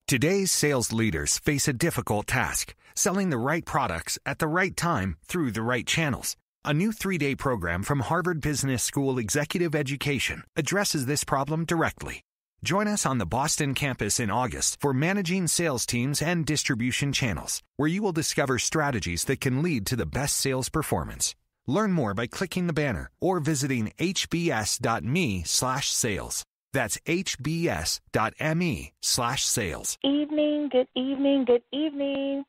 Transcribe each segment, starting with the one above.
Today's sales leaders face a difficult task, selling the right products at the right time through the right channels. A new 3-day program from Harvard Business School Executive Education addresses this problem directly. Join us on the Boston campus in August for Managing Sales Teams and Distribution Channels, where you will discover strategies that can lead to the best sales performance. Learn more by clicking the banner or visiting hbs.me/sales. That's hbs.me/sales. Good evening.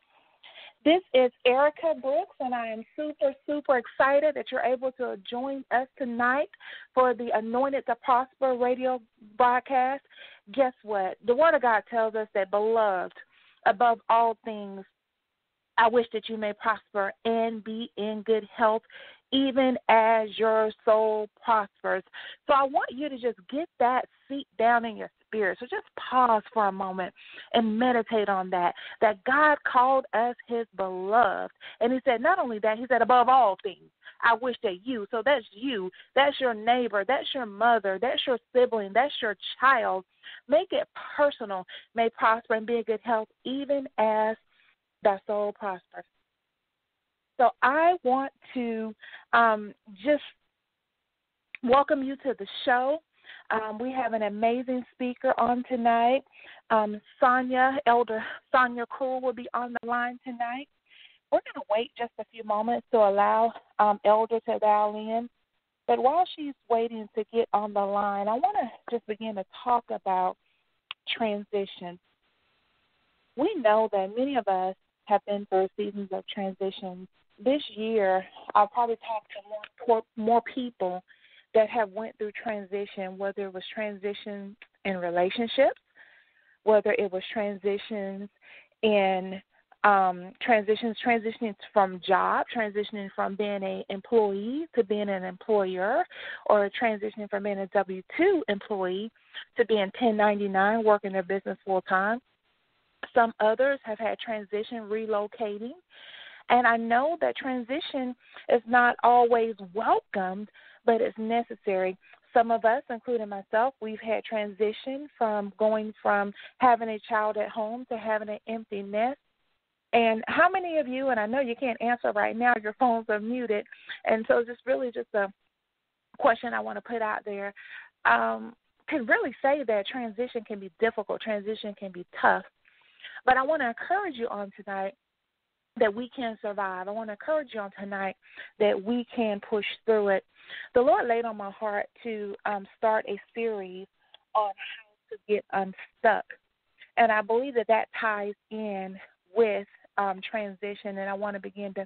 This is Erica Brooks, and I am super excited that you're able to join us tonight for the Anointed to Prosper radio broadcast. Guess what? The Word of God tells us that, beloved, above all things, I wish that you may prosper and be in good health, even as your soul prospers. So I want you to just get that seat down in your spirit. So just pause for a moment and meditate on that God called us his beloved. And he said, not only that, he said, above all things, I wish that you, so that's you, that's your neighbor, that's your mother, that's your sibling, that's your child, make it personal, may prosper and be in good health, even as thy soul prospers. So I want to just welcome you to the show. We have an amazing speaker on tonight. Sonya, Elder Sonya Cruel will be on the line tonight. We're going to wait just a few moments to allow Elder to dial in. But while she's waiting to get on the line, I want to just begin to talk about transition. We know that many of us have been through seasons of transition. This year, I'll probably talk to more people that have went through transition, whether it was transition in relationships, whether it was transitions in transitioning from job, transitioning from being an employee to being an employer, or transitioning from being a W-2 employee to being 1099, working their business full time. Some others have had transition relocating. And I know that transition is not always welcomed, but it's necessary. Some of us, including myself, we've had transition from going from having a child at home to having an empty nest. And how many of you, and I know you can't answer right now, your phones are muted, and so just a question I want to put out there, can really say that transition can be difficult, transition can be tough. But I want to encourage you on tonight that we can survive. I want to encourage you on tonight that we can push through it. The Lord laid on my heart to start a series on how to get unstuck. And I believe that ties in with transition, and I want to begin to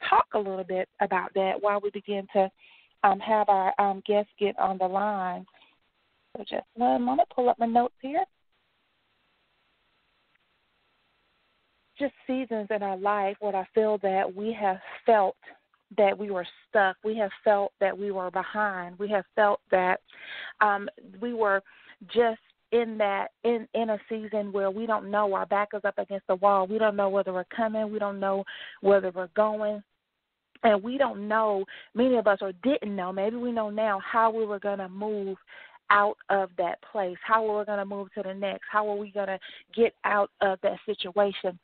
talk a little bit about that while we begin to have our guests get on the line. So just one moment, pull up my notes here. Just seasons in our life where I feel that we have felt that we were stuck. We have felt that we were behind. We have felt that we were just in a season where we don't know, our back is up against the wall. We don't know whether we're coming. We don't know whether we're going. And we don't know, many of us, or didn't know, maybe we know now, how we were going to move out of that place, how we're going to move to the next, how are we going to get out of that situation.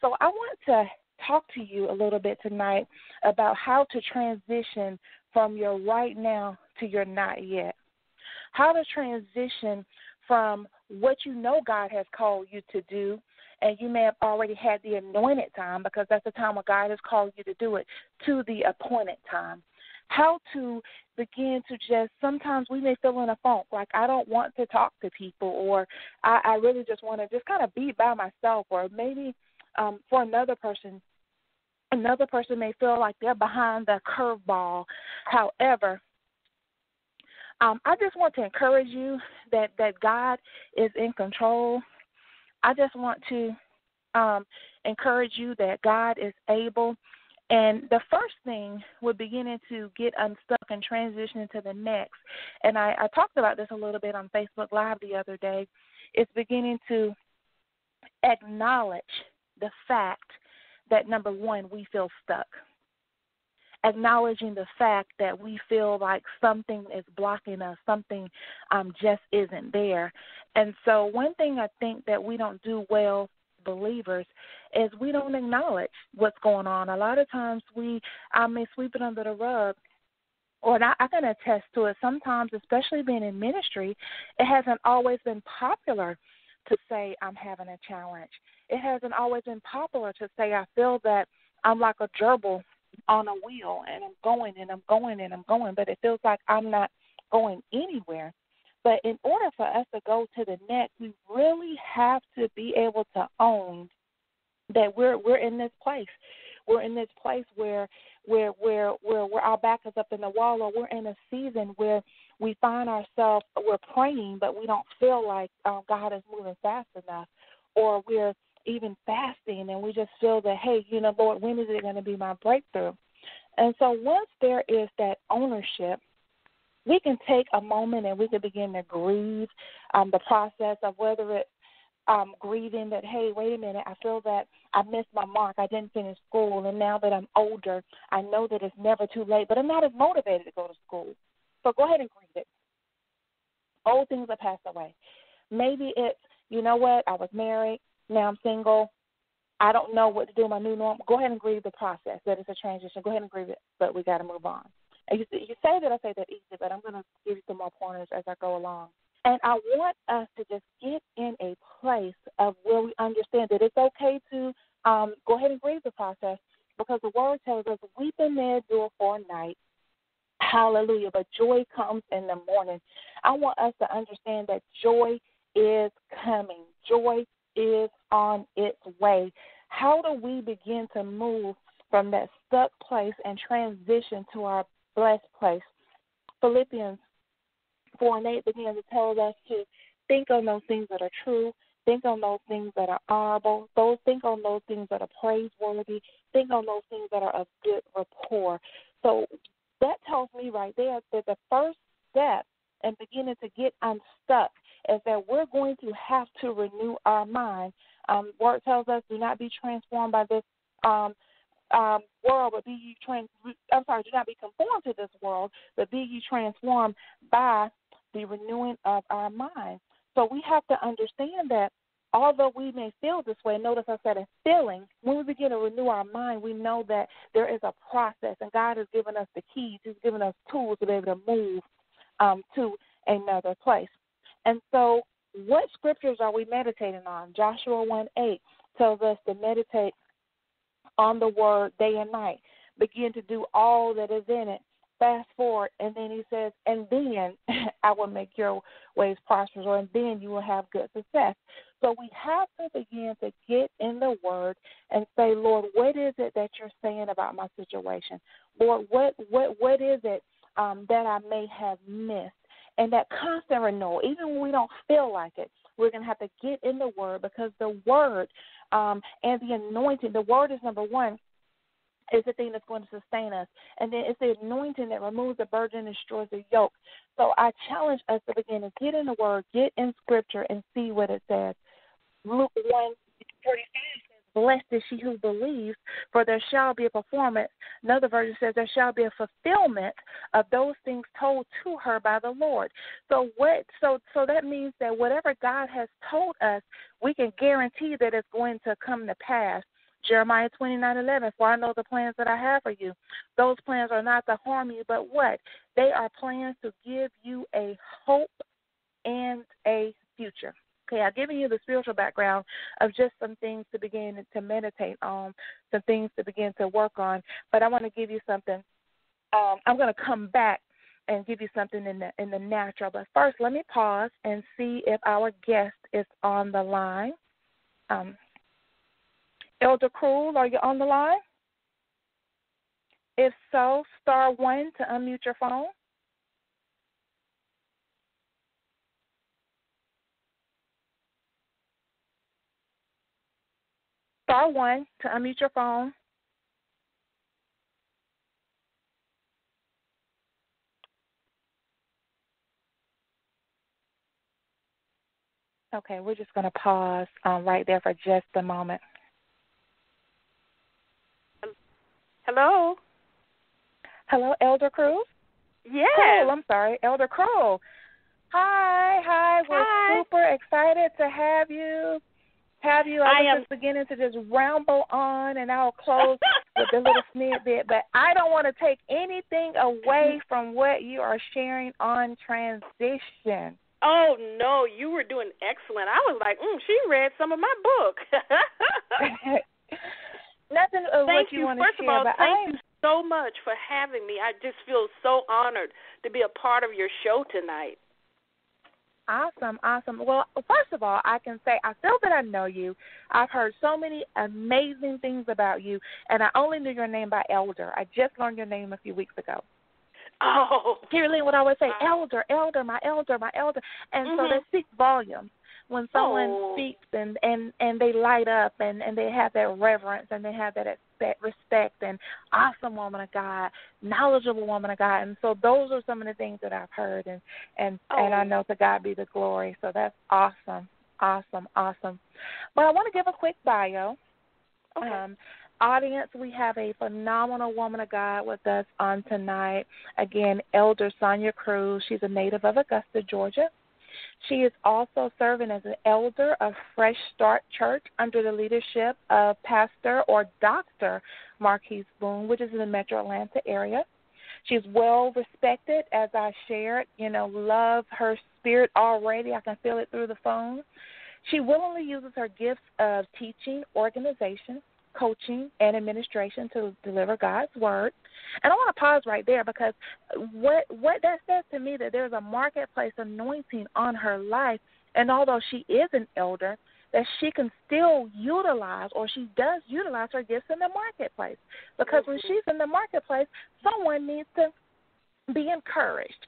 So I want to talk to you a little bit tonight about how to transition from your right now to your not yet. How to transition from what you know God has called you to do, and you may have already had the anointed time, because that's the time when God has called you to do it, to the appointed time. How to begin to just, sometimes we may feel in a funk, like I don't want to talk to people, or I really just want to just kind of be by myself, or maybe for another person may feel like they're behind the curveball. However, I just want to encourage you that God is in control. I just want to encourage you that God is able. And the first thing, we're beginning to get unstuck and transition to the next. And I talked about this a little bit on Facebook Live the other day. It's beginning to acknowledge the fact that, number one, we feel stuck. acknowledging the fact that we feel like something is blocking us, something just isn't there. And so one thing I think that we don't do well, believers, is we don't acknowledge what's going on. A lot of times we may sweep it under the rug. Or I can attest to it. Sometimes, especially being in ministry, it hasn't always been popular to say I'm having a challenge. It hasn't always been popular to say I feel that I'm like a gerbil on a wheel and I'm going and I'm going and I'm going, but it feels like I'm not going anywhere. But in order for us to go to the next, we really have to be able to own that we're in this place. We're in this place where our back is up in the wall, or we're in a season where we find ourselves, we're praying, but we don't feel like God is moving fast enough, or we're even fasting and we just feel that, hey, Lord, when is it going to be my breakthrough? And so once there is that ownership, we can take a moment and we can begin to grieve the process of whether it's grieving that, hey, wait a minute, I feel that I missed my mark. I didn't finish school, and now that I'm older, I know that it's never too late, but I'm not as motivated to go to school. So go ahead and grieve it. Old things are passed away. Maybe it's, you know what, I was married, now I'm single, I don't know what to do in my new norm. Go ahead and grieve the process, that it's a transition. Go ahead and grieve it, but we got to move on. And you say that I say that easy, but I'm going to give you some more pointers as I go along. And I want us to just get in a place of where we understand that it's okay to go ahead and grieve the process, because the word tells us, weeping may endure for a night, hallelujah, but joy comes in the morning. I want us to understand that joy is coming. Joy is on its way. How do we begin to move from that stuck place and transition to our blessed place? Philippians 4:8 begins to tell us to think on those things that are true, think on those things that are honorable, think on those things that are praiseworthy, think on those things that are of good rapport. So that tells me right there that the first step in beginning to get unstuck is that we're going to have to renew our mind. Word tells us, do not be transformed by this world, but do not be conformed to this world, but be ye transformed by the renewing of our mind. So we have to understand that although we may feel this way, notice I said a feeling, when we begin to renew our mind, we know that there is a process, and God has given us the keys. He's given us tools to be able to move to another place. And so what scriptures are we meditating on? Joshua 1:8 tells us to meditate on the word day and night. Begin to do all that is in it. Fast forward, and then he says, and then I will make your ways prosperous, and then you will have good success. So we have to begin to get in the word and say, Lord, what is it that you're saying about my situation? Lord, what is it that I may have missed? And that constant renewal, even when we don't feel like it, we're going to have to get in the word, because the word and the anointing, the word is number one, is the thing that's going to sustain us. And then it's the anointing that removes the burden and destroys the yoke. So I challenge us to begin to get in the word, get in scripture, and see what it says. Luke 1:35 says, blessed is she who believes, for there shall be a performance. Another version says there shall be a fulfillment of those things told to her by the Lord. So that means that whatever God has told us, we can guarantee that it's going to come to pass. Jeremiah 29:11, for I know the plans that I have for you. Those plans are not to harm you, but what? They are plans to give you a hope and a future. Okay, I've given you the spiritual background of just some things to begin to meditate on, some things to begin to work on. But I want to give you something. I'm going to come back and give you something in the natural. But first, let me pause and see if our guest is on the line. Elder Krul, are you on the line? If so, star 1 to unmute your phone. Star 1 to unmute your phone. Okay, we're just going to pause right there for just a moment. Hello? Hello, Elder Cruz? Yes. Cool, I'm sorry, Elder Crow. Hi. We're super excited to have you. I was just beginning to just ramble on, and I'll close with a little snippet, but I don't want to take anything away from what you are sharing on transition. Oh, no, you were doing excellent. I was like, she read some of my book. Nothing of what you want to share. First of all, thank you so much for having me. I just feel so honored to be a part of your show tonight. Awesome. Well, first of all, I can say I feel that I know you. I've heard so many amazing things about you, and I only knew your name by Elder. I just learned your name a few weeks ago. Oh. Kirlene would always say, Elder, my Elder. And so that speaks volumes. When someone speaks and they light up and they have that reverence and they have that respect and awesome woman of God, knowledgeable woman of God. And so those are some of the things that I've heard, and I know to God be the glory. So that's awesome. But I want to give a quick bio. Okay. Audience, we have a phenomenal woman of God with us on tonight. Again, Elder Sonya Cruz. She's a native of Augusta, Georgia. She is also serving as an elder of Fresh Start Church under the leadership of Pastor or Dr. Marquise Boone, which is in the Metro Atlanta area. She's well respected, as I shared. Love her spirit already. I can feel it through the phone. She willingly uses her gifts of teaching, organization, coaching, and administration to deliver God's word. And I want to pause right there because what that says to me, that there's a marketplace anointing on her life, and although she is an elder, that she can still utilize, or she does utilize, her gifts in the marketplace. Because when she's in the marketplace, someone needs to be encouraged.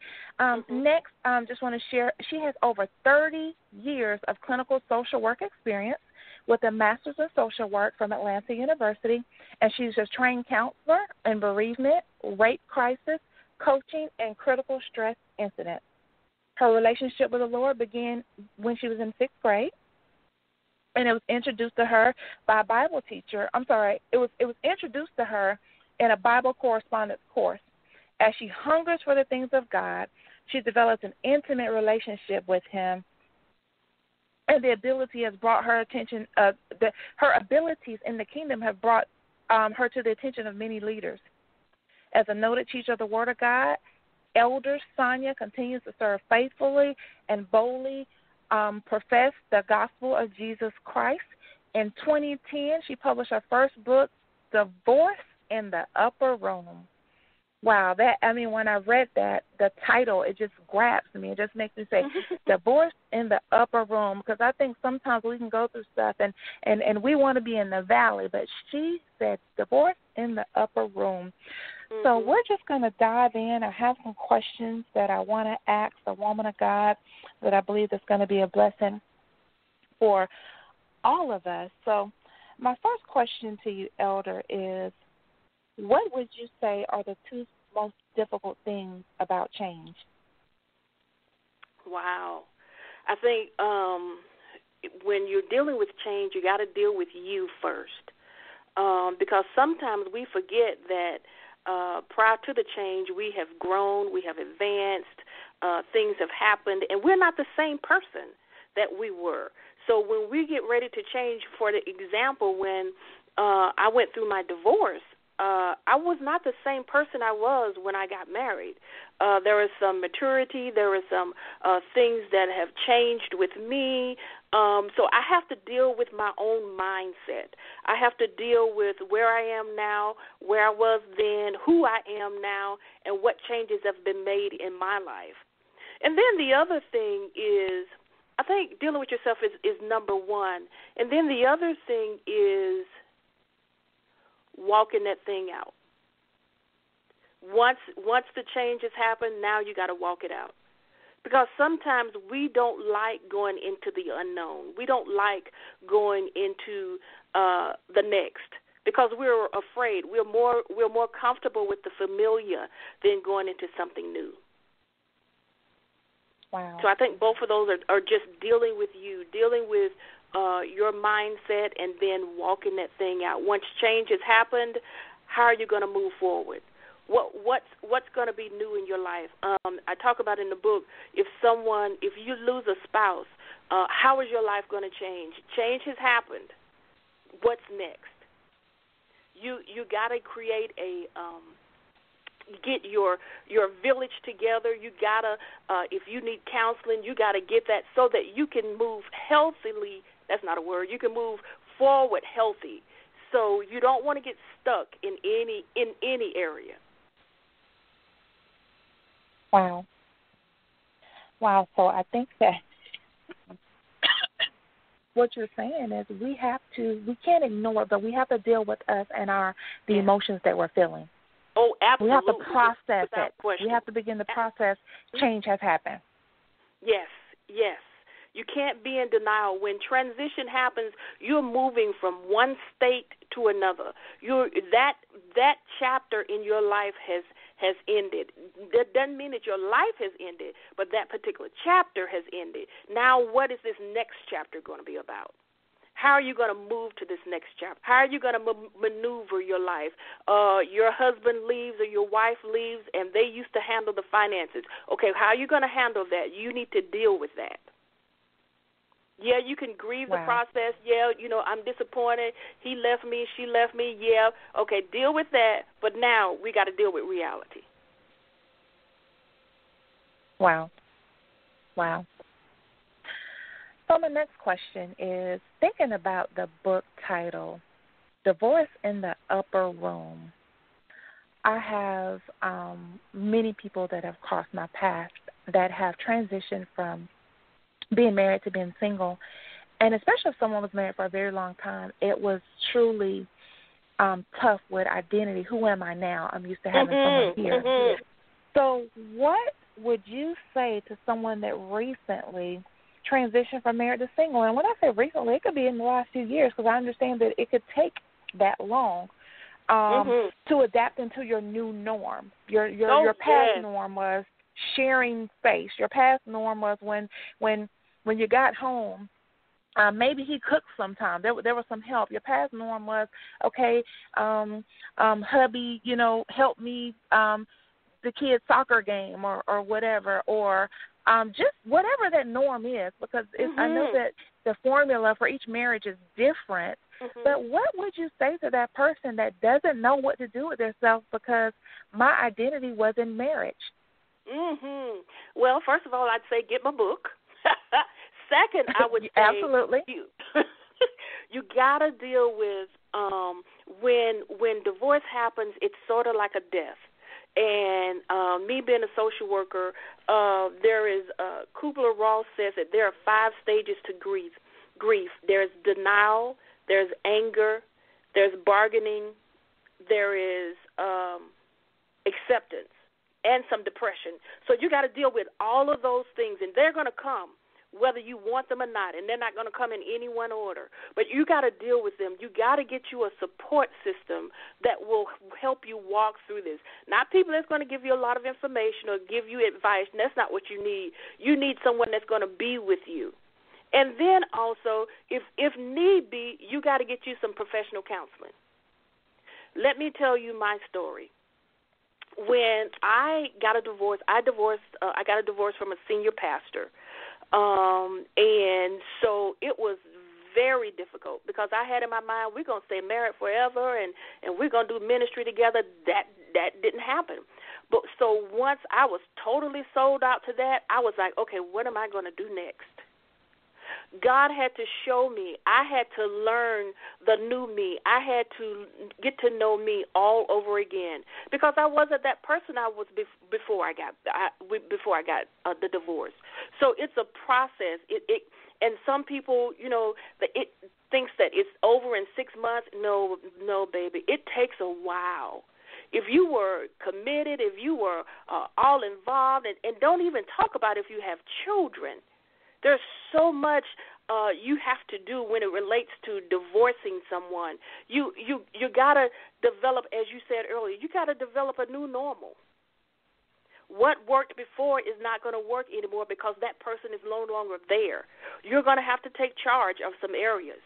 Next, just want to share, she has over 30 years of clinical social work experience with a master's in social work from Atlanta University, and she's a trained counselor in bereavement, rape crisis, coaching, and critical stress incidents. Her relationship with the Lord began when she was in 6th grade, and it was introduced to her by a Bible teacher. It was introduced to her in a Bible correspondence course. As she hungers for the things of God, she develops an intimate relationship with Him, and the ability has brought her attention. Her abilities in the kingdom have brought her to the attention of many leaders. As a noted teacher of the Word of God, Elder Sonya continues to serve faithfully and boldly, profess the gospel of Jesus Christ. In 2010, she published her first book, Divorce in the Upper Room. Wow, when I read that, the title, it just grabs me. It just makes me say, divorce in the upper room, because I think sometimes we can go through stuff and we want to be in the valley, but she said divorce in the upper room. So we're just going to dive in. I have some questions that I want to ask the woman of God that I believe is going to be a blessing for all of us. So my first question to you, Elder, is, what would you say are the two most difficult things about change? Wow. I think when you're dealing with change, you got to deal with you first, because sometimes we forget that prior to the change, we have grown, we have advanced, things have happened, and we're not the same person that we were. So when we get ready to change, for the example, when I went through my divorce, I was not the same person I was when I got married. There was some maturity. There were some things that have changed with me. So I have to deal with my own mindset. I have to deal with where I am now, where I was then, who I am now, and what changes have been made in my life. And then the other thing is, I think dealing with yourself is number one. And then the other thing is walking that thing out. Once the change has happened, now you got to walk it out. Because sometimes we don't like going into the unknown. We don't like going into the next, because we're afraid. We're more comfortable with the familiar than going into something new. Wow. So I think both of those are just dealing with you, dealing with your mindset, and then walking that thing out. Once change has happened, how are you going to move forward? What's going to be new in your life? I talk about in the book, if you lose a spouse, how is your life going to change? Change has happened. What's next? You got to create get your village together. You got to, if you need counseling, you got to get that so that you can move healthily. That's not a word. You can move forward healthy. So you don't want to get stuck in any area. Wow. So I think that what you're saying is we can't ignore it, but we have to deal with us and the emotions that we're feeling. Oh, absolutely. We have to process Without it. question. We have to begin the process. Change has happened. Yes. You can't be in denial. When transition happens, you're moving from one state to another. That chapter in your life has ended. That doesn't mean that your life has ended, but that particular chapter has ended. Now, what is this next chapter going to be about? How are you going to move to this next chapter? How are you going to maneuver your life? Your husband leaves or your wife leaves, and they used to handle the finances. Okay, how are you going to handle that? You need to deal with that. Yeah, you can grieve the process. Yeah, I'm disappointed. He left me. She left me. Yeah, okay, deal with that. But now we got to deal with reality. Wow. So my next question is, thinking about the book title, Divorce in the Upper Room. I have many people that have crossed my path that have transitioned from being married to being single, and especially if someone was married for a very long time, it was truly tough with identity. Who am I now? I'm used to having someone here. Mm-hmm. So what would you say to someone that recently transitioned from married to single? And when I say recently, it could be in the last few years, because I understand that it could take that long to adapt into your new norm. Your past norm was sharing space. Your past norm was when you got home, maybe he cooked sometimes. There was some help. Your past norm was, okay, hubby, help me the kids' soccer game or whatever, or just whatever that norm is, because I know that the formula for each marriage is different. But what would you say to that person that doesn't know what to do with themselves because my identity was in marriage? Well, first of all, I'd say get my book. Second, I would say absolutely. You got to deal with when divorce happens, it's sort of like a death. And me being a social worker, there is Kubler-Ross says that there are 5 stages to grief. There's denial, there's anger, there's bargaining, there is acceptance, and some depression. So you got to deal with all of those things, and they're going to come whether you want them or not, and they're not going to come in any one order. But you got to deal with them. You got to get you a support system that will help you walk through this. Not people that's going to give you a lot of information or give you advice. And that's not what you need. You need someone that's going to be with you. And then also, if need be, you got to get you some professional counseling. Let me tell you my story. When I got a divorce, I got a divorce from a senior pastor. And so it was very difficult because I had in my mind, we're going to stay married forever and we're going to do ministry together. That didn't happen. But so once I was totally sold out to that, I was like, okay, what am I going to do next? God had to show me. I had to learn the new me. I had to get to know me all over again because I wasn't that person I was before I got the divorce. So it's a process. And some people, it thinks that it's over in 6 months. No, baby, it takes a while. If you were committed, if you were all involved, and don't even talk about if you have children. There's so much you have to do when it relates to divorcing someone. You got to develop, as you said earlier, you got to develop a new normal. What worked before is not going to work anymore because that person is no longer there. You're going to have to take charge of some areas.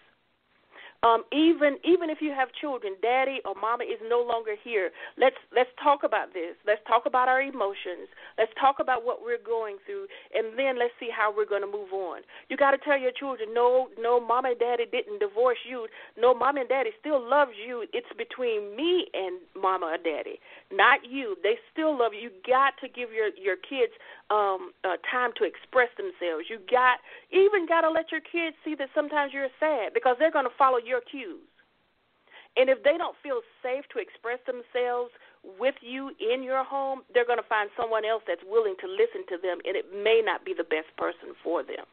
Even if you have children, daddy or mama is no longer here. Let's talk about this. Let's talk about our emotions. Let's talk about what we're going through, and then let's see how we're going to move on. You got to tell your children, no, mama and daddy didn't divorce you. No, mama and daddy still loves you. It's between me and mama or daddy, not you. They still love you. You got to give your kids time to express themselves. You even got to let your kids see that sometimes you're sad, because they're going to follow your cues. And if they don't feel safe to express themselves with you in your home, they're going to find someone else that's willing to listen to them, and it may not be the best person for them.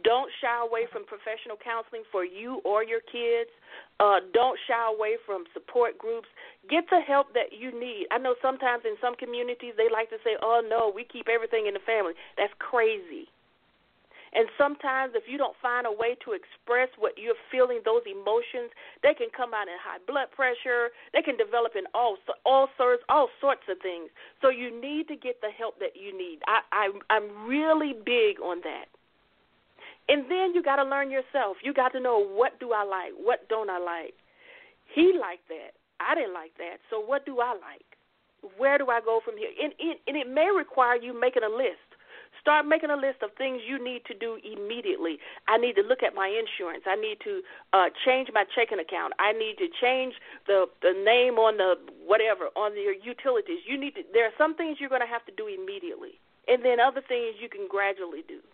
Don't shy away from professional counseling for you or your kids. Don't shy away from support groups. Get the help that you need. I know sometimes in some communities they like to say, oh, no, we keep everything in the family. That's crazy. And sometimes if you don't find a way to express what you're feeling, those emotions, they can come out in high blood pressure. They can develop in ulcers, all sorts of things. So you need to get the help that you need. I'm really big on that. And then you got to learn yourself. You got to know, what do I like? What don't I like? He liked that. I didn't like that. So what do I like? Where do I go from here? And it may require you making a list. Start making a list of things you need to do immediately. I need to look at my insurance. I need to change my checking account. I need to change the name on the whatever, on your utilities. There are some things you're going to have to do immediately, and then other things you can gradually do.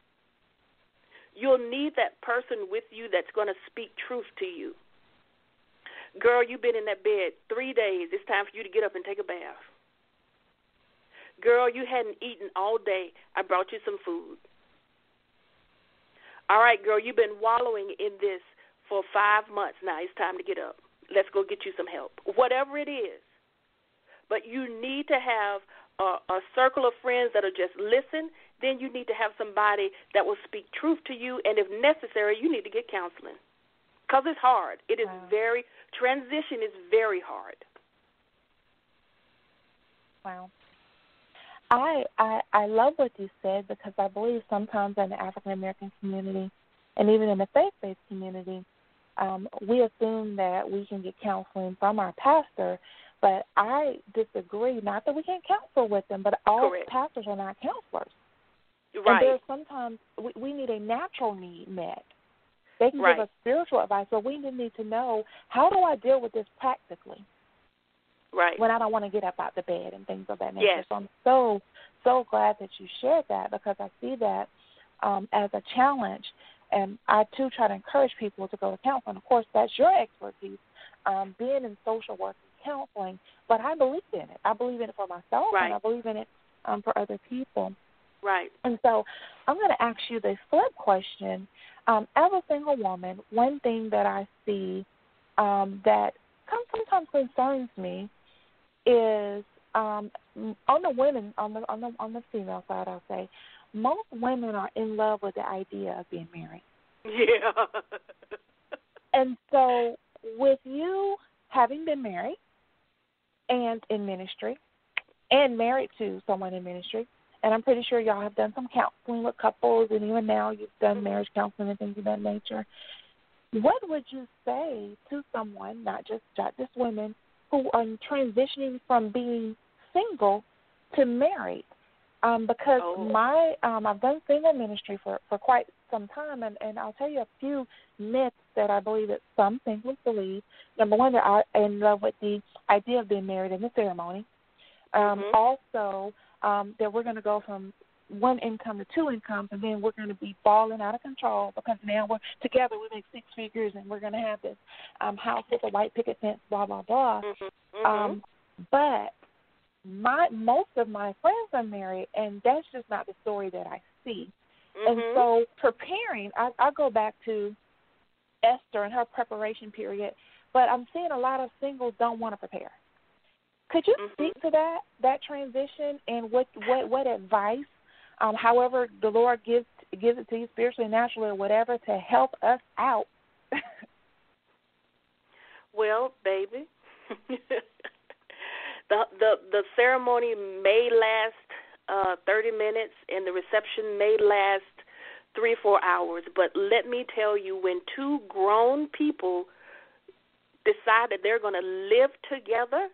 You'll need that person with you that's going to speak truth to you. Girl, you've been in that bed 3 days. It's time for you to get up and take a bath. Girl, you hadn't eaten all day. I brought you some food. All right, girl, you've been wallowing in this for 5 months now. It's time to get up. Let's go get you some help. Whatever it is. But you need to have a circle of friends that will just listen. Then you need to have somebody that will speak truth to you, and if necessary, you need to get counseling, because it's hard. It is transition is very hard. Wow. I love what you said, because I believe sometimes in the African American community, and even in the faith-based community, we assume that we can get counseling from our pastor. But I disagree. Not that we can't counsel with them, but all pastors are not counselors. Right. And there's sometimes we need a natural need met. They can give us spiritual advice, but we need to know, how do I deal with this practically? Right. When I don't want to get up out the bed and things of that nature. Yes. So I'm so glad that you shared that, because I see that as a challenge. And I, too, try to encourage people to go to counseling. Of course, that's your expertise, being in social work and counseling. But I believe in it. I believe in it for myself, and I believe in it for other people. Right. And so I'm going to ask you the flip question. As a single woman, one thing that I see that sometimes concerns me is on the women, on the female side, I'll say, most women are in love with the idea of being married. Yeah. And so with you having been married and in ministry and married to someone in ministry, and I'm pretty sure y'all have done some counseling with couples, and even now you've done marriage counseling and things of that nature, what would you say to someone, not just women, who are transitioning from being single to married? Because I've done single ministry for quite some time, and I'll tell you a few myths that I believe that some singles believe. Number one, they're in love with the idea of being married in the ceremony. Also, that we're going to go from one income to two incomes, and then we're going to be balling out of control, because now we're together, we make six figures, and we're going to have this house with a white picket fence, blah, blah, blah. But most of my friends are married, and that's just not the story that I see. And so preparing, I go back to Esther and her preparation period, but I'm seeing a lot of singles don't want to prepare. Could you speak to that transition, and what advice, however the Lord gives it to you spiritually, naturally, or whatever, to help us out? Well, baby, the ceremony may last 30 minutes, and the reception may last 3-4 hours. But let me tell you, when two grown people decide that they're going to live together,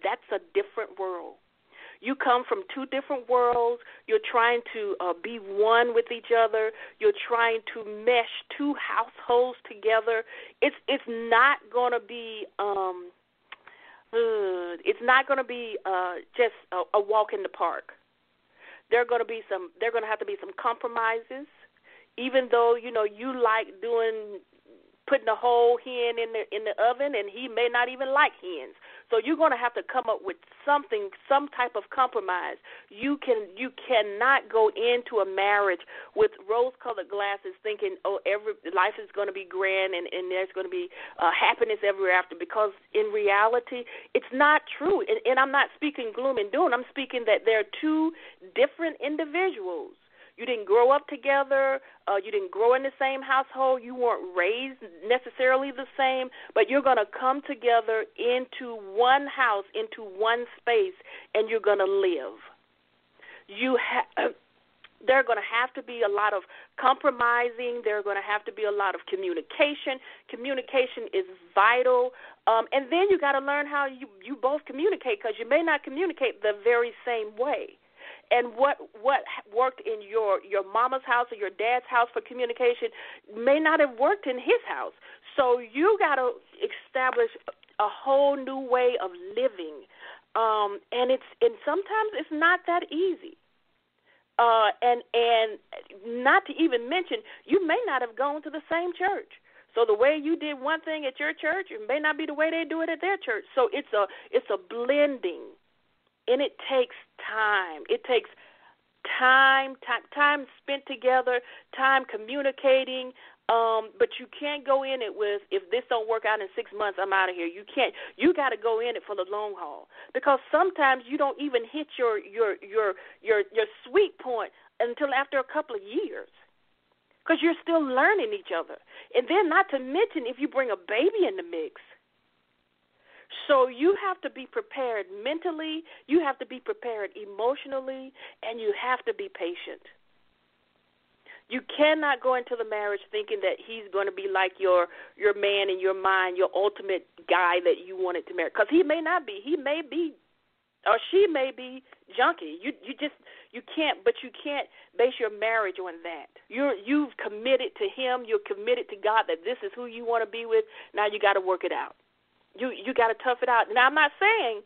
that's a different world. You come from two different worlds. You're trying to be one with each other. You're trying to mesh two households together. It's not going to be just a walk in the park. There are going to have to be some compromises. Even though you like putting a whole hen in the oven, and he may not even like hens. So you're going to have to come up with some type of compromise. You cannot go into a marriage with rose-colored glasses thinking, life is going to be grand and there's going to be happiness ever after, because in reality, it's not true. And I'm not speaking gloom and doom. I'm speaking that they're two different individuals. You didn't grow up together. You didn't grow in the same household. You weren't raised necessarily the same, but you're going to come together into one house, into one space, and you're going to live. There are going to have to be a lot of compromising. There are going to have to be a lot of communication. Communication is vital. And then you got to learn how you both communicate, because you may not communicate the very same way. And what worked in your mama's house or your dad's house for communication may not have worked in his house. So you got to establish a whole new way of living, and sometimes it's not that easy. And not to even mention, you may not have gone to the same church. So the way you did one thing at your church, it may not be the way they do it at their church. So it's a blending. And it takes time. It takes time spent together, time communicating. But you can't go in it with, if this don't work out in 6 months, I'm out of here. You can't. You got to go in it for the long haul, because sometimes you don't even hit your sweet point until after a couple of years, because you're still learning each other. And then, not to mention, if you bring a baby in the mix. So you have to be prepared mentally, you have to be prepared emotionally, and you have to be patient. You cannot go into the marriage thinking that he's going to be like your man in your mind, your ultimate guy that you wanted to marry, because he may not be. He may be, or she may be junky. You can't base your marriage on that. You've committed to him. You're committed to God that this is who you want to be with. Now you got to work it out. You got to tough it out. Now I'm not saying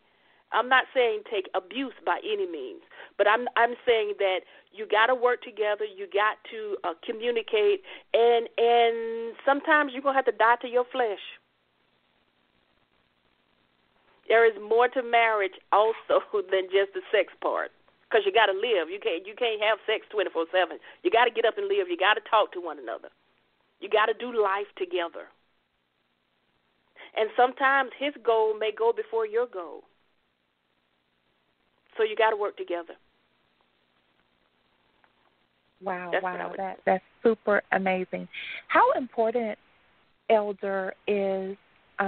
take abuse by any means, but I'm saying that you got to work together. You got to communicate, and sometimes you're gonna have to die to your flesh. There is more to marriage also than just the sex part, because you got to live. You can't have sex 24/7. You got to get up and live. You got to talk to one another. You got to do life together. And sometimes his goal may go before your goal. So you got to work together. Wow, that's super amazing. How important, Elder, is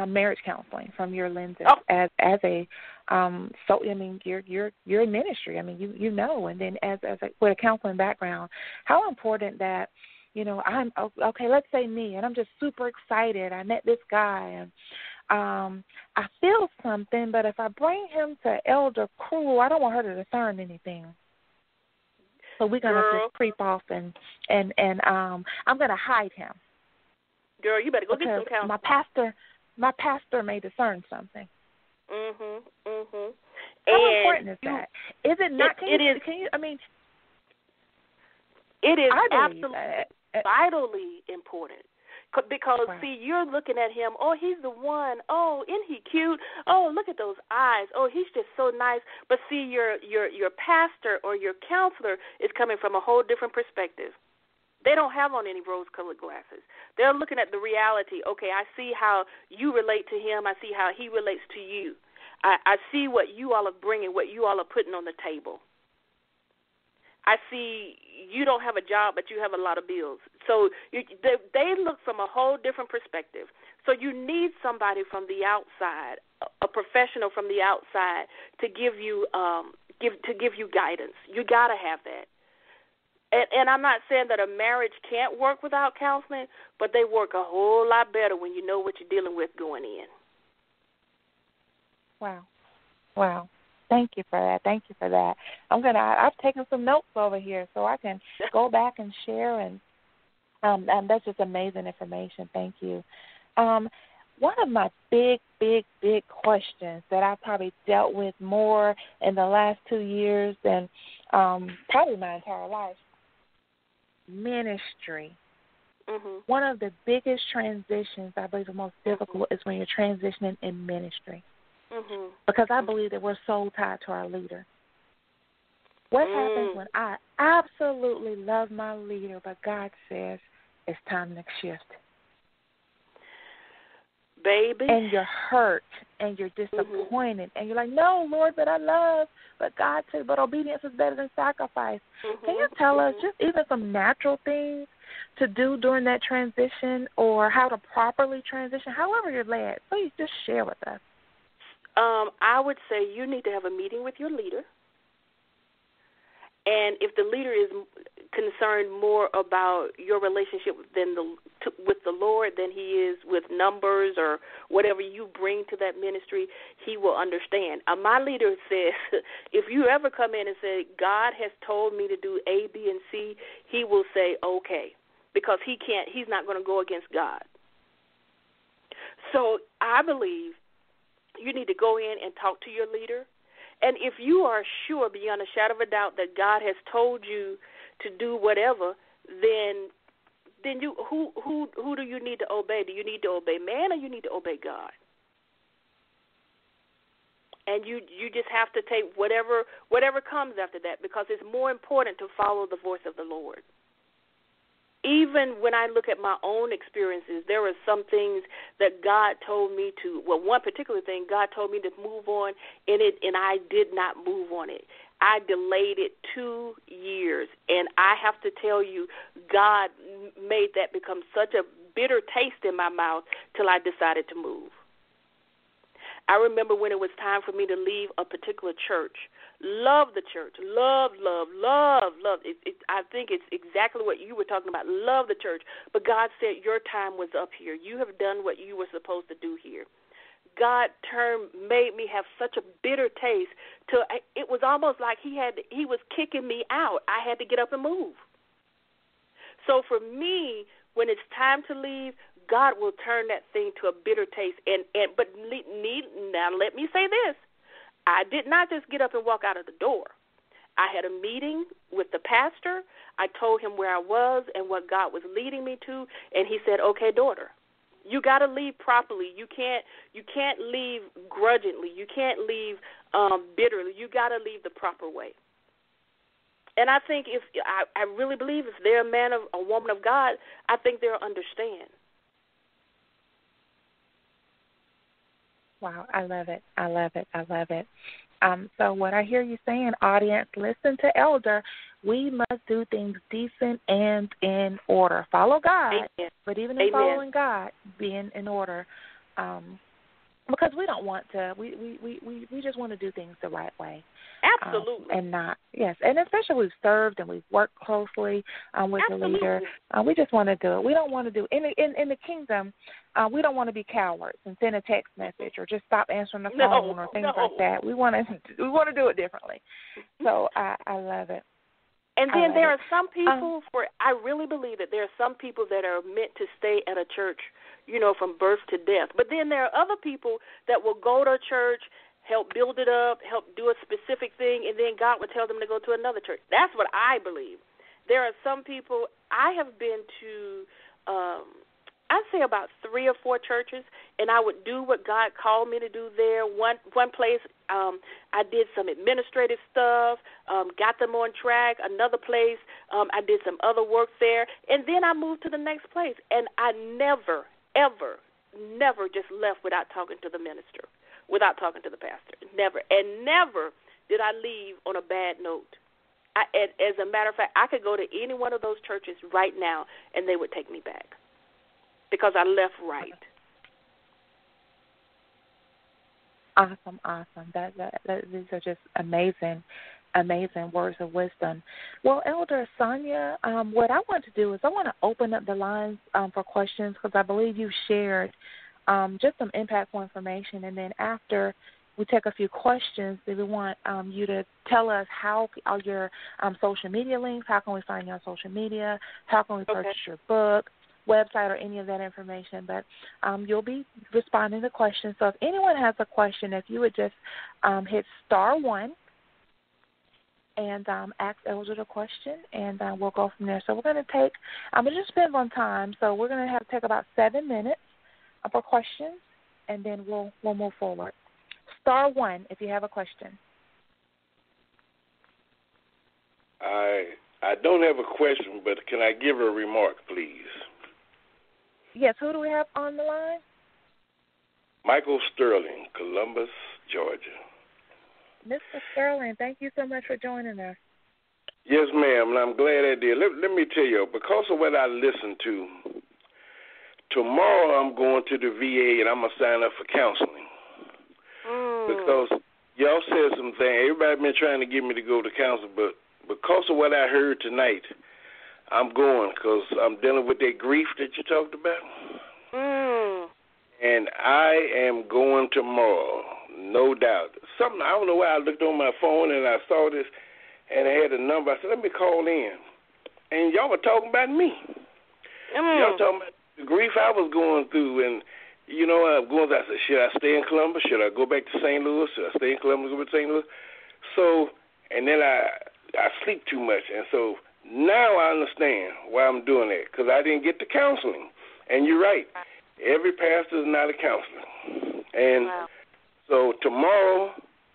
marriage counseling from your lenses as a so I mean you're in ministry. I mean you know, and then as with a counseling background, how important that. I'm okay. Let's say me, and I'm just super excited. I met this guy, and I feel something. But if I bring him to Elder Crew, I don't want her to discern anything. So we're gonna just creep off, and I'm gonna hide him. Girl, you better go get some counseling. My pastor may discern something. Mhm. How important is that? Is it not? It is absolutely vitally important, because see, you're looking at him. Oh, he's the one. Oh, isn't he cute? Oh, look at those eyes. Oh, he's just so nice. But see, your pastor or your counselor is coming from a whole different perspective. They don't have on any rose-colored glasses. They're looking at the reality. Okay, I see how you relate to him. I see how he relates to you. I see what you all are bringing, what you all are putting on the table. I see you don't have a job, but you have a lot of bills. So they look from a whole different perspective. So you need somebody from the outside, a professional from the outside, to give you guidance. You got to have that. And I'm not saying that a marriage can't work without counseling, but they work a whole lot better when you know what you're dealing with going in. Wow. Thank you for that. I've taken some notes over here so I can go back and share, and that's just amazing information. Thank you. One of my big questions that I've probably dealt with more in the last 2 years than probably my entire life, ministry. Mm-hmm. One of the biggest transitions, I believe the most difficult, is when you're transitioning in ministry. Mm-hmm. Because I believe that we're so tied to our leader. What happens when I absolutely love my leader, but God says it's time to shift? Baby. And you're hurt and you're disappointed and you're like, no, Lord, but I love. But God said, but obedience is better than sacrifice. Can you tell us just even some natural things to do during that transition, or how to properly transition, however you're led? Please just share with us. I would say you need to have a meeting with your leader. And if the leader is concerned more about your relationship with the Lord than he is with numbers or whatever you bring to that ministry, he will understand. My leader says, if you ever come in and say, God has told me to do A, B, and C, he will say, okay, because he's not going to go against God. So I believe you need to go in and talk to your leader. And if you are sure beyond a shadow of a doubt that God has told you to do whatever, then you who do you need to obey? Do you need to obey man, or you need to obey God? And you just have to take whatever comes after that, because it's more important to follow the voice of the Lord. Even when I look at my own experiences, there were some things that God told me to, well, one particular thing, God told me to move on in it, and I did not move on it. I delayed it 2 years, and I have to tell you, God made that become such a bitter taste in my mouth till I decided to move. I remember when it was time for me to leave a particular church. Love the church. Love. I think it's exactly what you were talking about. Love the church. But God said, your time was up here. You have done what you were supposed to do here. God made me have such a bitter taste till it was almost like he was kicking me out. I had to get up and move. So for me, when it's time to leave, God will turn that thing to a bitter taste. But now let me say this. I did not just get up and walk out of the door. I had a meeting with the pastor. I told him where I was and what God was leading me to, and he said, okay, daughter, you got to leave properly. You can't leave grudgingly. You can't leave bitterly. You got to leave the proper way. And I think I really believe if they're a woman of God, I think they'll understand. Wow, I love it. So what I hear you saying, audience, listen to Elder. We must do things decent and in order. Follow God, Amen. But even in following God, being in order. Because we don't want to, we just want to do things the right way. Absolutely. And especially we've served and we've worked closely with the leader. We just want to do it. We don't want to do, in the kingdom, we don't want to be cowards and send a text message or just stop answering the phone or things like that. We want to do it differently. So I love it. And then there are some people, I really believe that there are some people that are meant to stay at a church, from birth to death. But then there are other people that will go to a church, help build it up, help do a specific thing, and then God would tell them to go to another church. That's what I believe. There are some people, I have been to, I'd say about 3 or 4 churches, and I would do what God called me to do there. One place, I did some administrative stuff, got them on track. Another place, I did some other work there, and then I moved to the next place. And I never, ever, never just left without talking to the minister, without talking to the pastor. Never. And never did I leave on a bad note. As a matter of fact, I could go to any one of those churches right now, and they would take me back because I left right. Awesome. These are just amazing amazing words of wisdom. Well, Elder Sonya, what I want to do is I want to open up the lines for questions because I believe you shared just some impactful information. And then after we take a few questions, we want you to tell us how are your social media links, how can we find you on social media, how can we purchase your book, website, or any of that information. But you'll be responding to questions. So if anyone has a question, if you would just hit *1 and ask Elder the question, and we'll go from there. So we're going to take, it just depends on time, so we're going to have to take about 7 minutes for questions, and then we'll move forward. *1 if you have a question. I don't have a question, but can I give a remark, please? Yes, who do we have on the line? Michael Sterling, Columbus, Georgia. Mr. Sterling, thank you so much for joining us. Yes, ma'am, and I'm glad I did. Let me tell you, because of what I listened to, tomorrow I'm going to the VA and I'm going to sign up for counseling. Because y'all said some things. Everybody been trying to get me to go to counseling, but because of what I heard tonight, I'm going because I'm dealing with that grief that you talked about. And I am going tomorrow, no doubt. Something, I don't know why I looked on my phone and I saw this and I had a number. I said, let me call in. And y'all were talking about me. Y'all talking about the grief I was going through. And, you know, I'm going through, I said, should I stay in Columbus? Should I go back to St. Louis? Should I stay in Columbus, go back to St. Louis? So, and then I sleep too much. And so now I understand why I'm doing that, because I didn't get the counseling. And you're right. Every pastor is not a counselor. And so tomorrow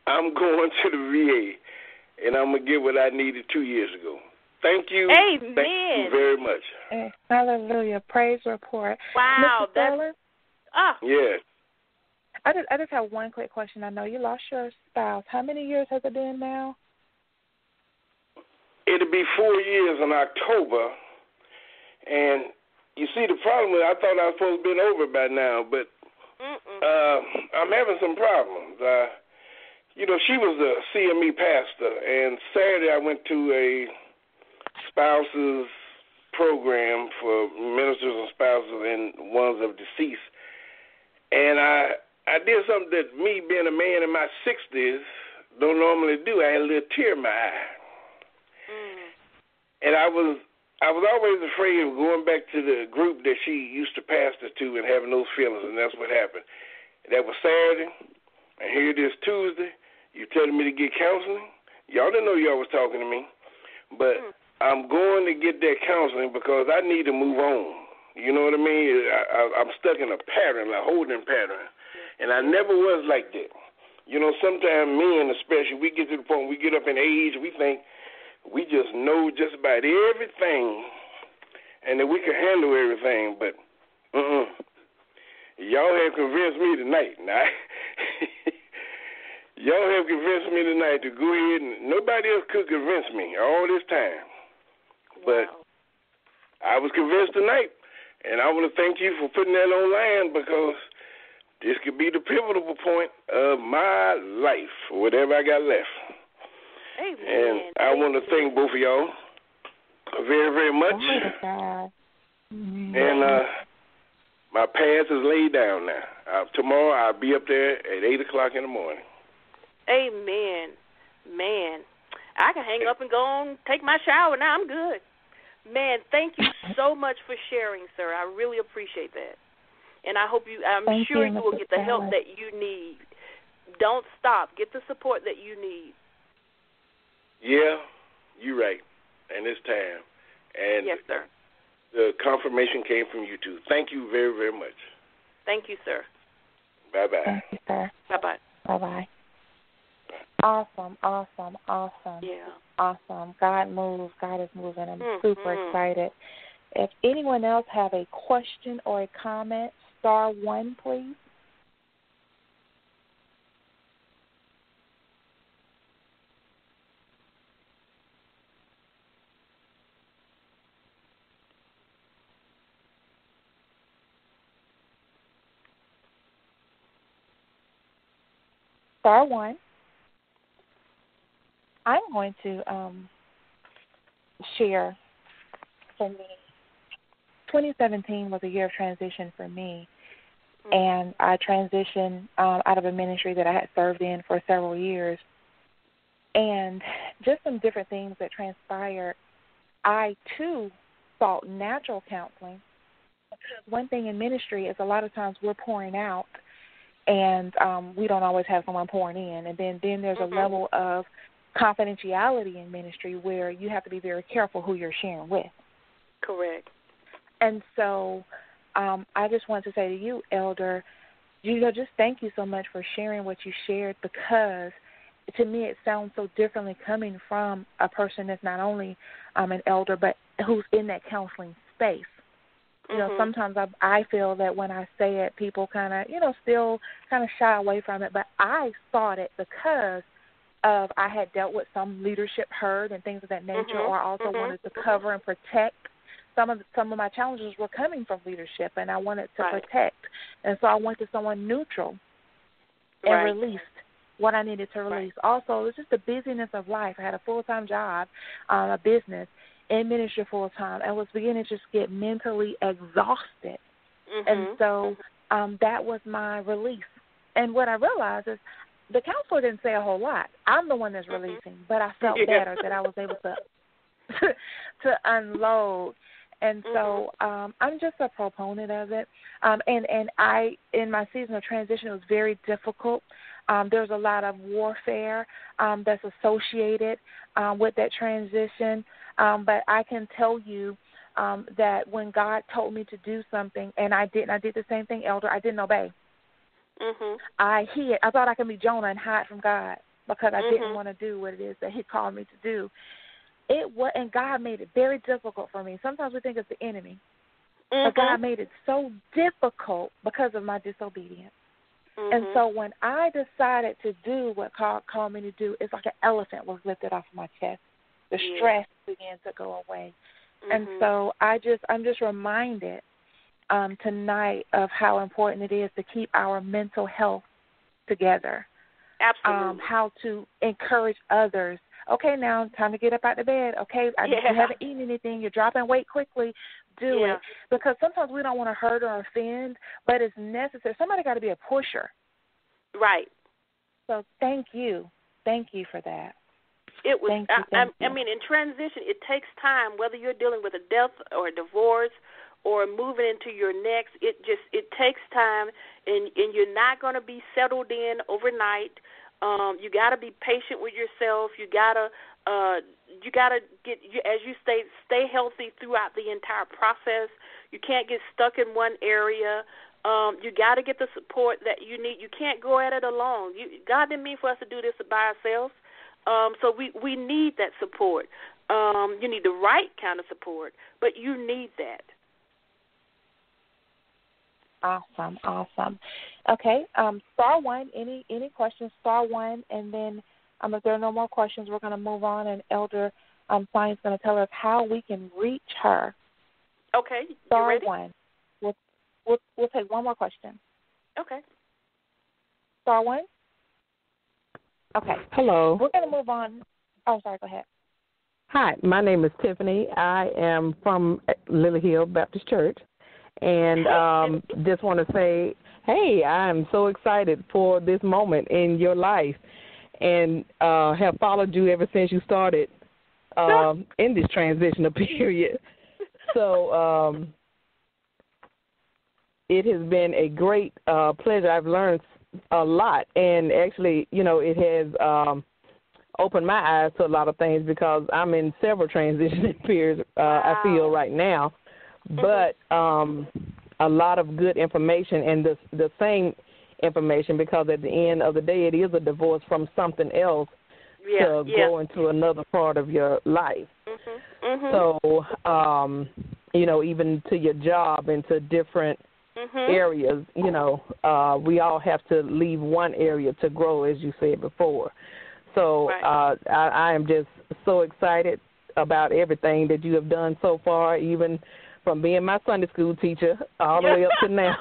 I'm going to the VA, and I'm going to get what I needed 2 years ago. Thank you. Amen. Thank you very much. Hallelujah. Praise report. Wow. Mr. Sterling? Yes. I just have one quick question. I know you lost your spouse. How many years has it been now? It'll be 4 years in October, and you see, the problem is I thought I was supposed to have been over by now, but I'm having some problems. You know, she was a CME pastor, and Saturday I went to a spouses program for ministers and spouses and ones of deceased, and I did something that me, being a man in my 60s, don't normally do. I had a little tear in my eye. And I was always afraid of going back to the group that she used to pastor to and having those feelings, and that's what happened. That was Saturday, and here it is Tuesday. You telling me to get counseling? Y'all didn't know y'all was talking to me, but I'm going to get that counseling because I need to move on. You know what I mean? I'm stuck in a pattern, like holding pattern, and I never was like that. You know, sometimes men especially, we get to the point, we get up in age, we think we just know just about everything and that we can handle everything, but y'all have convinced me tonight. Now, y'all have convinced me tonight to go ahead, and nobody else could convince me all this time. But I was convinced tonight, and I want to thank you for putting that online because this could be the pivotal point of my life, whatever I got left. Amen. And I want to thank both of y'all very, very much. And my path is laid down now. Tomorrow I'll be up there at 8 o'clock in the morning. Amen. Man, I can hang up and go on, take my shower now. I'm good. Man, thank you so much for sharing, sir. I really appreciate that. And I'm sure you will get the help that you need. Don't stop. Get the support that you need. Yeah, you're right. And it's time. And yes, sir. The confirmation came from you, too. Thank you very, very much. Thank you, sir. Bye-bye. Thank you, sir. Bye-bye. Bye-bye. Awesome. Yeah. Awesome. God moves. God is moving. I'm super excited. If anyone else have a question or a comment, *1, please. *1. I'm going to share for me. 2017 was a year of transition for me, and I transitioned out of a ministry that I had served in for several years, and just some different things that transpired. I, too, sought natural counseling, because one thing in ministry is a lot of times we're pouring out, and we don't always have someone pouring in, and then there's a level of confidentiality in ministry where you have to be very careful who you're sharing with. Correct. And so I just want to say to you, Elder, just thank you so much for sharing what you shared, because to me it sounds so differently coming from a person that's not only an elder but who's in that counseling space. You know, sometimes I feel that when I say it, people kind of, still kind of shy away from it, but I sought it because of I had dealt with some leadership hurt and things of that nature, or I also wanted to cover and protect. Some of my challenges were coming from leadership, and I wanted to protect. And so I went to someone neutral and released what I needed to release. Also, it was just the busyness of life. I had a full-time job, a business, in ministry full-time. I was beginning to just get mentally exhausted. And so that was my release. And what I realized is the counselor didn't say a whole lot. I'm the one that's releasing, but I felt better that I was able to unload. And so I'm just a proponent of it. And I, in my season of transition, it was very difficult. There's a lot of warfare that's associated with that transition. But I can tell you that when God told me to do something, and I did the same thing, Elder, I didn't obey. I hid. I thought I could be Jonah and hide from God because I didn't want to do what it is that he called me to do. And God made it very difficult for me. Sometimes we think it's the enemy, but God made it so difficult because of my disobedience. And so when I decided to do what God called me to do, it's like an elephant was lifted off of my chest. The stress began to go away. And so I'm just reminded tonight of how important it is to keep our mental health together. Absolutely. How to encourage others. Okay, now time to get up out of bed. Okay, you haven't eaten anything. You're dropping weight quickly. Do it. Because sometimes we don't want to hurt or offend, but it's necessary. Somebody got to be a pusher. Right. So thank you. Thank you for that. It was. Thank you. I mean, in transition, it takes time. Whether you're dealing with a death or a divorce or moving into your next, it takes time, and you're not going to be settled in overnight. You got to be patient with yourself. You gotta get, as you stay healthy throughout the entire process. You can't get stuck in one area. You got to get the support that you need. You can't go at it alone. God didn't mean for us to do this by ourselves. So we need that support. You need the right kind of support, but you need that. Awesome. Okay, star one. Any questions? Star one, and then if there are no more questions, we're going to move on, and Elder Sonia's going to tell us how we can reach her. Okay, star you ready? One. We'll take one more question. Okay. Star one. Okay. Hello. We're going to move on. Oh, sorry. Go ahead. Hi, my name is Tiffany. I am from Lily Hill Baptist Church. And just want to say, hey, I'm so excited for this moment in your life and have followed you ever since you started in this transitional period. So it has been a great pleasure. I've learned a lot. And actually, it has opened my eyes to a lot of things because I'm in several transition periods, I feel right now. But a lot of good information and the same information, because at the end of the day it is a divorce from something else to go into another part of your life. So, even to your job and to different areas, we all have to leave one area to grow, as you said before. So I am just so excited about everything that you have done so far, even from being my Sunday school teacher all the way up to now.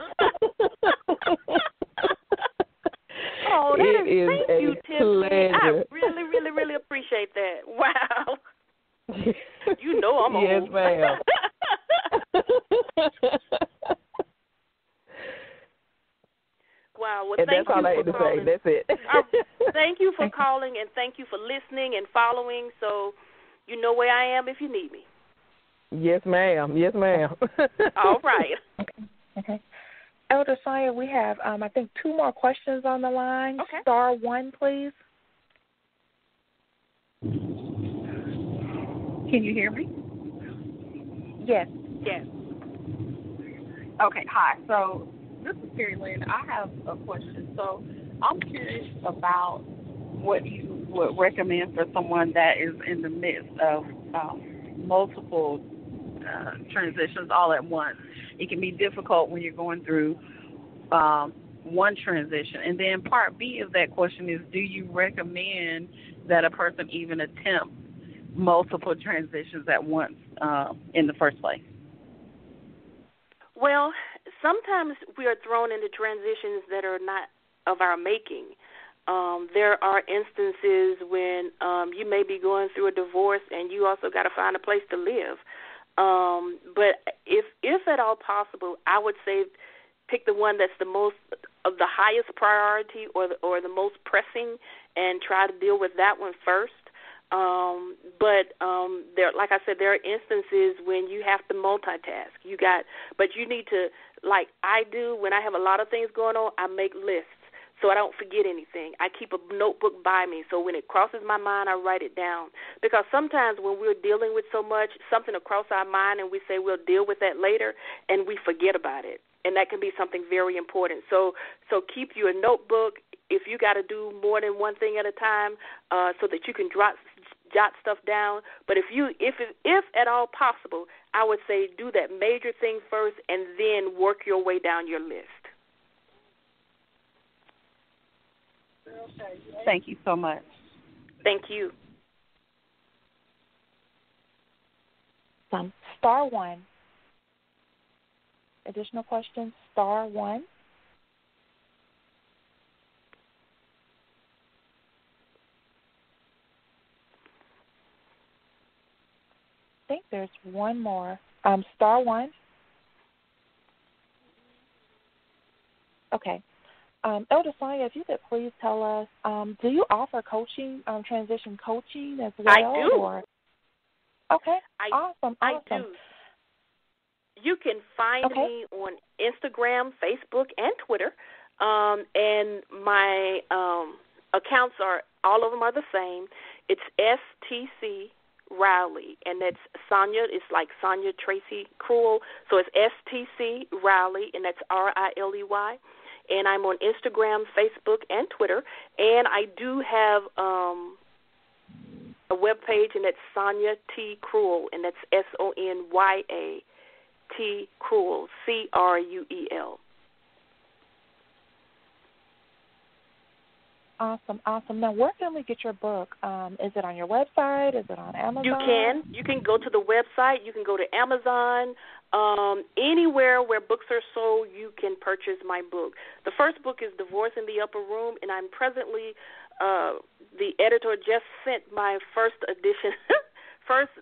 Oh, thank you, Tiffany. I really, really, really appreciate I'm yes, old. ma'am. Wow. Well, And thank that's all you I for had to calling. say. That's it. Thank you for calling, and thank you for listening and following. So you know where I am if you need me. Yes, ma'am. Yes, ma'am. All right. Okay. Elder Sonya, we have, I think, 2 more questions on the line. Okay. Star 1, please. Can you hear me? Yes. Yes. Okay, hi. So this is Terry Lynn. I have a question. So I'm curious about what you would recommend for someone that is in the midst of multiple transitions all at once. It can be difficult when you're going through one transition. And then part B of that question is, do you recommend that a person even attempt multiple transitions at once in the first place? Well, sometimes we are thrown into transitions that are not of our making. There are instances when you may be going through a divorce and you also got to find a place to live. But if at all possible, I would say pick the one that's the most of the highest priority or the most pressing, and try to deal with that one first. But there, like I said, there are instances when you have to multitask. But you need to, like I do, when I have a lot of things going on, I make lists so I don't forget anything. I keep a notebook by me, so when it crosses my mind, I write it down. Because sometimes when we're dealing with so much, something will cross our mind and we say we'll deal with that later, and we forget about it. And that can be something very important. So keep you a notebook if you got to do more than one thing at a time, so that you can jot stuff down. But if at all possible, I would say do that major thing first and then work your way down your list. Thank you so much. Thank you. Star 1. Additional questions? Star 1. I think there's one more. Star 1. Okay. Elder Sonya, if you could please tell us, do you offer coaching, transition coaching as well? I do. Or? Okay. Awesome. I do. You can find me on Instagram, Facebook, and Twitter, and my accounts are, all of them are the same. It's STC Riley, and that's Sonya. It's like Sonya Tracy Cruel, so it's STC Riley, and that's RILEY. And I'm on Instagram, Facebook, and Twitter. And I do have a web page, and that's Sonya T. Cruel, and that's SONYA T. Cruel, CRUEL. Awesome. Now, where can we get your book? Is it on your website? Is it on Amazon? You can go to the website. You can go to Amazon. Anywhere where books are sold, you can purchase my book. The first book is Divorce in the Upper Room, and I'm presently, the editor just sent my first edition, first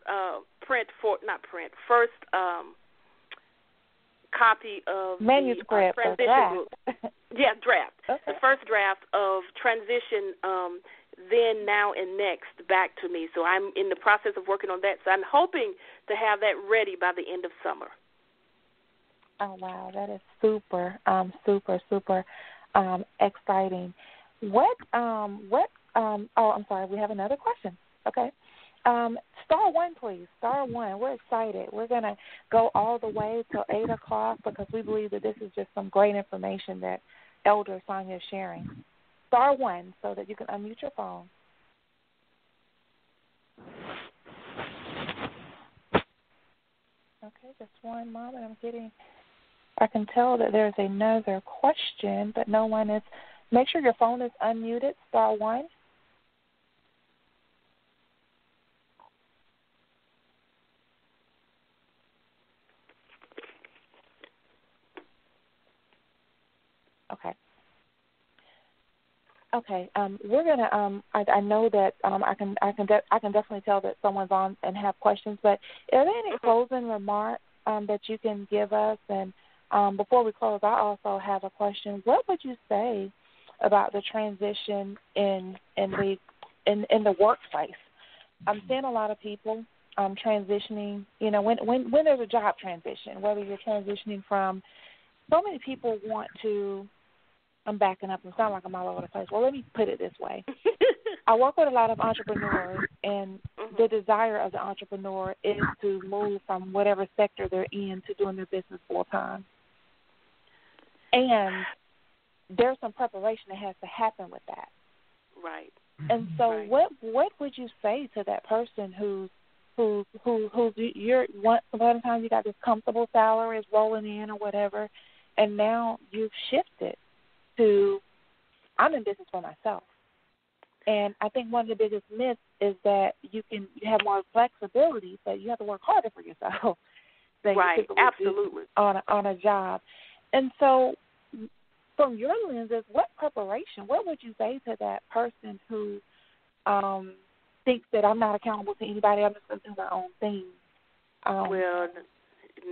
copy of manuscript the transition book. Yeah, draft. Okay. The first draft of Transition, Then, Now, and Next back to me. So I'm in the process of working on that. So I'm hoping to have that ready by the end of summer. Oh, wow. That is super, super exciting. I'm sorry. We have another question. Okay. Star 1, please. Star 1. We're excited. We're going to go all the way till 8 o'clock because we believe that this is just some great information that Elder Sonya is sharing. Star 1 so that you can unmute your phone. Okay, just one moment. I can tell that there's another question, but no one is. Make sure your phone is unmuted. Star 1. Okay. Okay, we're gonna. I know that I can definitely tell that someone's on and have questions. But are there any closing remarks that you can give us? And before we close, I also have a question. What would you say about the transition in the workplace? I'm seeing a lot of people transitioning. You know, when there's a job transition, whether you're transitioning from, so many people want to. I'm backing up and sound like I'm all over the place. Well, let me put it this way. I work with a lot of entrepreneurs, and the desire of the entrepreneur is to move from whatever sector they're in to doing their business full time. And there's some preparation that has to happen with that. Right. And so what would you say to that person who's you're sometimes you got this comfortable salary is rolling in or whatever, and now you've shifted to, I'm in business for myself. And I think one of the biggest myths is that you have more flexibility, but you have to work harder for yourself than right, you typically absolutely. do on a job. And so from your lenses, what would you say to that person who thinks that I'm not accountable to anybody, I'm just going to do my own thing? Well,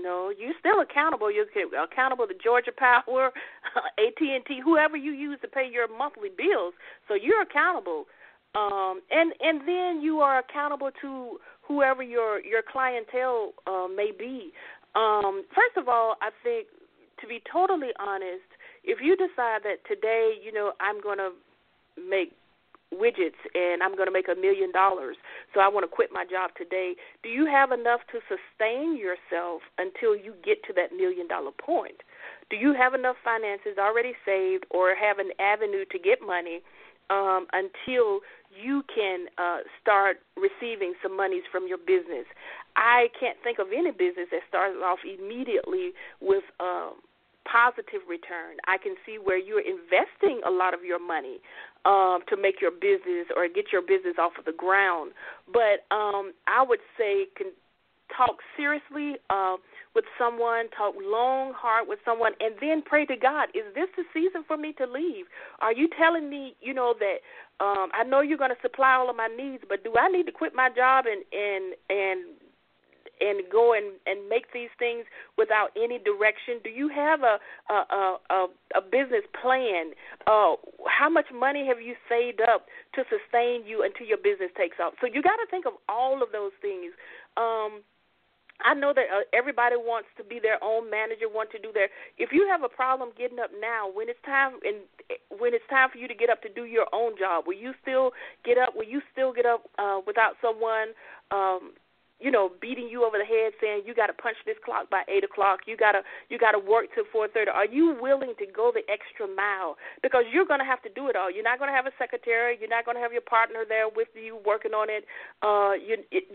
no, you're still accountable. You're accountable to Georgia Power, AT&T, whoever you use to pay your monthly bills. So you're accountable, and then you are accountable to whoever your clientele may be. First of all, I think, to be totally honest, if you decide that today, I'm going to make widgets and I'm going to make $1 million, so I want to quit my job today, do you have enough to sustain yourself until you get to that $1 million point? Do you have enough finances already saved or have an avenue to get money until you can start receiving some monies from your business? I can't think of any business that starts off immediately with positive return. I can see where you're investing a lot of your money to make your business or get your business off of the ground. But I would say talk seriously with someone, talk long, hard with someone, and then pray to God, is this the season for me to leave? Are you telling me, that I know you're going to supply all of my needs, but do I need to quit my job and go and make these things without any direction? Do you have a business plan? How much money have you saved up to sustain you until your business takes off? So you got to think of all of those things. I know that everybody wants to be their own manager, want to do their. If you have a problem getting up now, when it's time for you to get up to do your own job, will you still get up? Will you still get up without someone beating you over the head, saying you got to punch this clock by 8 o'clock, you got to work till 4:30? Are you willing to go the extra mile? Because you're going to have to do it all. You're not going to have a secretary. You're not going to have your partner there with you working on it.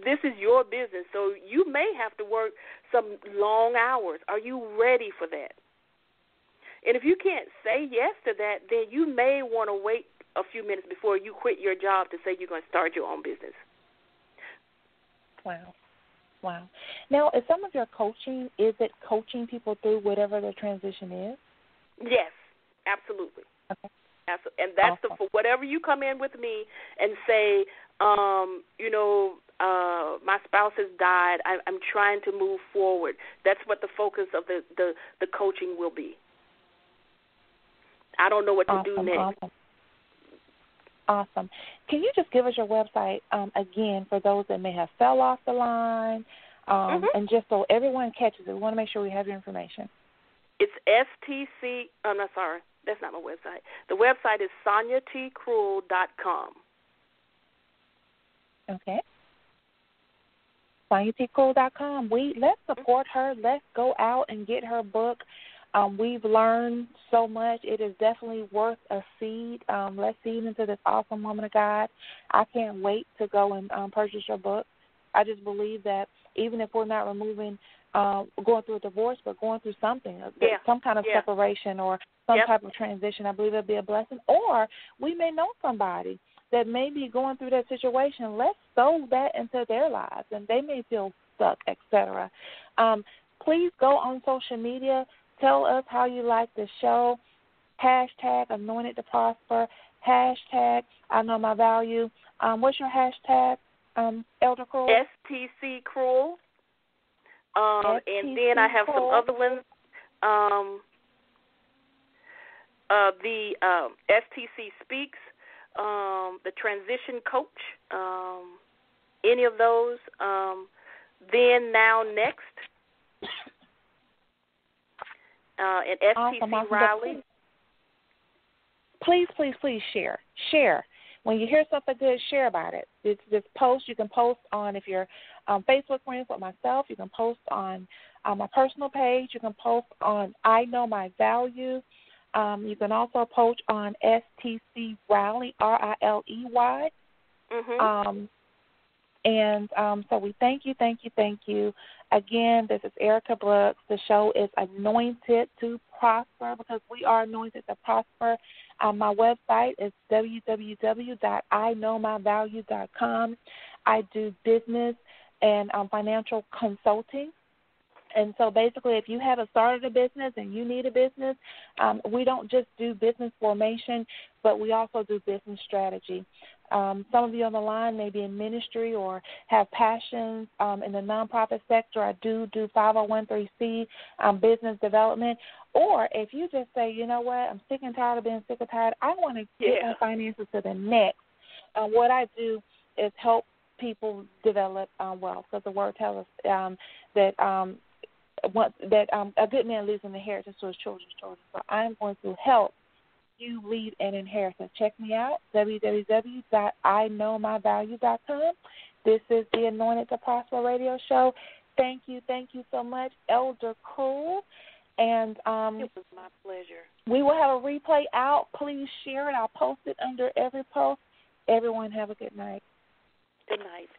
This is your business, so you may have to work some long hours. Are you ready for that? And if you can't say yes to that, then you may want to wait a few minutes before you quit your job to say you're going to start your own business. Wow. Now, is some of your coaching, is it coaching people through whatever their transition is? Yes, absolutely. Okay. And that's awesome. for whatever you come in with me and say, my spouse has died, I'm trying to move forward. That's what the focus of the coaching will be. I don't know what to do next. Awesome. Can you just give us your website again for those that may have fell off the line, and just so everyone catches it? We want to make sure we have your information. It's STC. I'm not sorry. That's not my website. The website is SonyaTCruel.com. Okay. SonyaTCruel.com. Let's support her. Let's go out and get her book. We've learned so much. It is definitely worth a seed. Let's seed into this awesome woman of God. I can't wait to go and purchase your book. I just believe that even if we're not going through a divorce, but going through something, some kind of separation or some type of transition, I believe it'll be a blessing. Or we may know somebody that may be going through that situation. Let's sow that into their lives, and they may feel stuck, etc. Please go on social media. Tell us how you like the show. #Anointed to Prosper. hashtag I Know My Value. What's your hashtag, Elder Cruel? STC Cruel. And then I have some other ones. The STC Speaks, the Transition Coach, any of those. Then, Now, Next, and STC awesome. Riley. Please share. Share. When you hear something good, share about it. This post, you can post on, if you're Facebook friends with myself, you can post on my personal page. You can post on I Know My Value. You can also post on STC Riley, RILEY. Mm-hmm. So we thank you. Again, this is Erica Brooks. The show is Anointed to Prosper, because we are anointed to prosper. My website is www.iknowmyvalue.com. I do business and financial consulting. And so basically, if you haven't started a business and you need a business, we don't just do business formation, but we also do business strategy. Some of you on the line may be in ministry or have passions in the nonprofit sector. I do 501(c)(3) business development. Or if you just say, you know what, I'm sick and tired of being sick and tired, I want to get my finances to the next. What I do is help people develop wealth, because the word tells us that a good man leaves an inheritance to his children's children. So I'm going to help you leave an inheritance. Check me out, www.iknowmyvalue.com. This is the Anointed to Prosper radio show. Thank you so much, Elder Cruel. And it was my pleasure. We will have a replay out. Please share it. I'll post it under every post. Everyone have a good night. Good night.